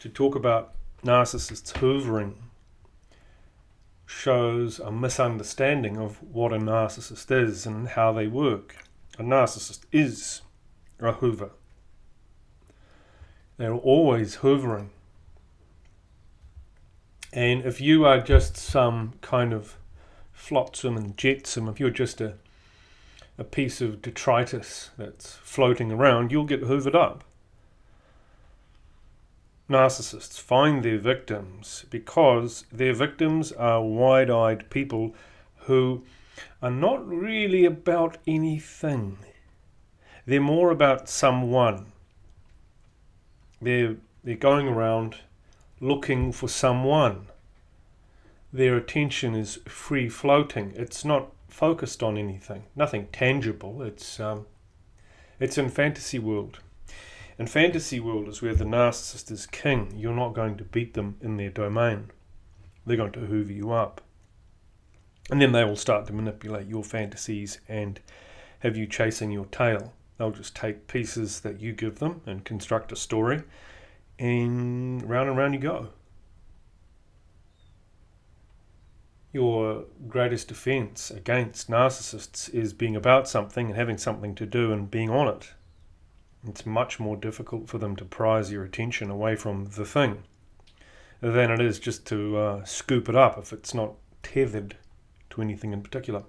To talk about narcissists hoovering shows a misunderstanding of what a narcissist is and how they work. A narcissist is a hoover. They're always hoovering. And if you are just some kind of flotsam and jetsam, if you're just a piece of detritus that's floating around, you'll get hoovered up. Narcissists find their victims because their victims are wide-eyed people who are not really about anything. They're more about someone. They're going around looking for someone. Their attention is free floating. It's not focused on anything, nothing tangible. It's in fantasy world. And fantasy world is where the narcissist is king. You're not going to beat them in their domain. They're going to hoover you up. And then they will start to manipulate your fantasies and have you chasing your tail. They'll just take pieces that you give them and construct a story, and round you go. Your greatest defense against narcissists is being about something and having something to do and being on it. It's much more difficult for them to prise your attention away from the thing than it is just to scoop it up if it's not tethered to anything in particular.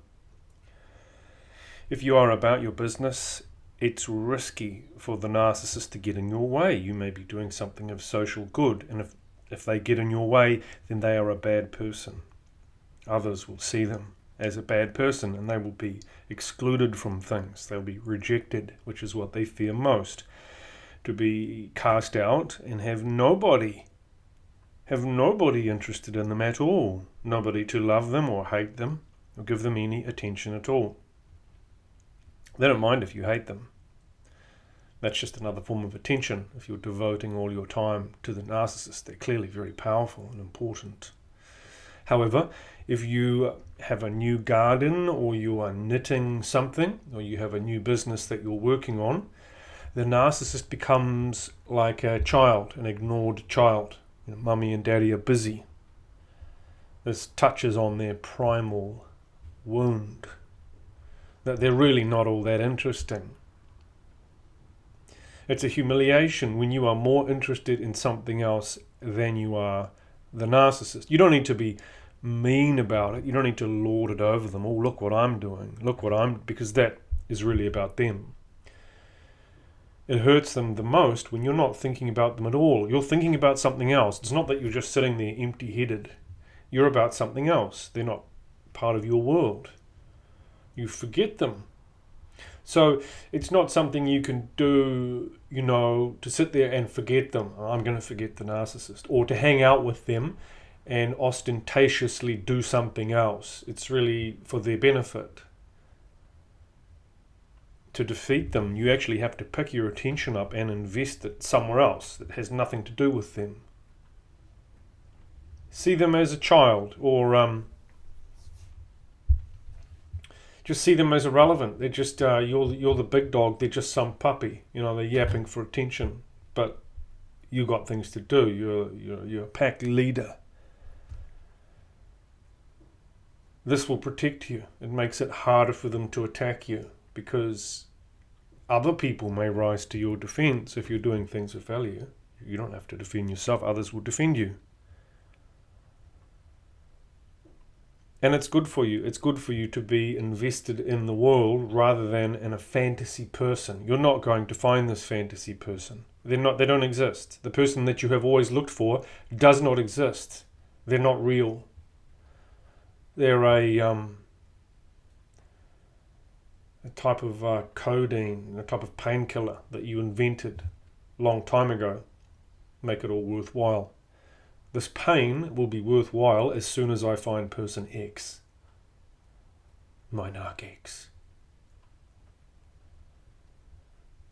If you are about your business, it's risky for the narcissist to get in your way. You may be doing something of social good, and if they get in your way, then they are a bad person. Others will see them as a bad person, and they will be excluded from things. They'll be rejected, which is what they fear most. To be cast out and have nobody interested in them at all. Nobody to love them or hate them or give them any attention at all. They don't mind if you hate them. That's just another form of attention. If you're devoting all your time to the narcissist, they're clearly very powerful and important. However, if you have a new garden, or you are knitting something, or you have a new business that you're working on, the narcissist becomes like a child, an ignored child. Mummy and daddy are busy. This touches on their primal wound, that they're really not all that interesting. It's a humiliation when you are more interested in something else than you are the narcissist. You don't need to be mean about it. You don't need to lord it over them. Oh, look what I'm doing. Because that is really about them. It hurts them the most when you're not thinking about them at all. You're thinking about something else. It's not that you're just sitting there empty-headed. You're about something else. They're not part of your world. You forget them. So it's not something you can do, to sit there and forget them. I'm going to forget the narcissist. Or to hang out with them and ostentatiously do something else. It's really for their benefit. To defeat them, you actually have to pick your attention up and invest it somewhere else that has nothing to do with them. See them as a child, or just see them as irrelevant. They're just you're the big dog. They're just some puppy. They're yapping for attention, but you got things to do. You're a pack leader. This will protect you. It makes it harder for them to attack you, because other people may rise to your defense if you're doing things of value. You don't have to defend yourself. Others will defend you. And it's good for you. It's good for you to be invested in the world rather than in a fantasy person. You're not going to find this fantasy person. They don't exist. The person that you have always looked for does not exist. They're not real. They're a type of codeine, a type of painkiller that you invented a long time ago. Make it all worthwhile. This pain will be worthwhile as soon as I find person X, my narc X.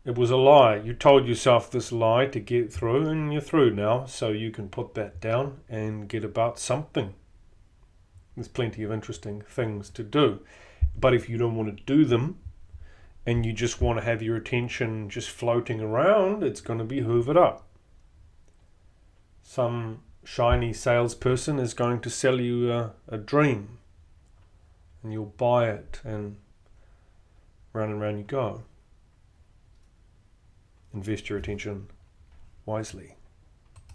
It was a lie. You told yourself this lie to get through, and you're through now, so you can put that down and get about something. There's plenty of interesting things to do. But if you don't want to do them, and you just want to have your attention just floating around, it's going to be hoovered up. Some shiny salesperson is going to sell you a dream, and you'll buy it, and round and round you go. Invest your attention wisely.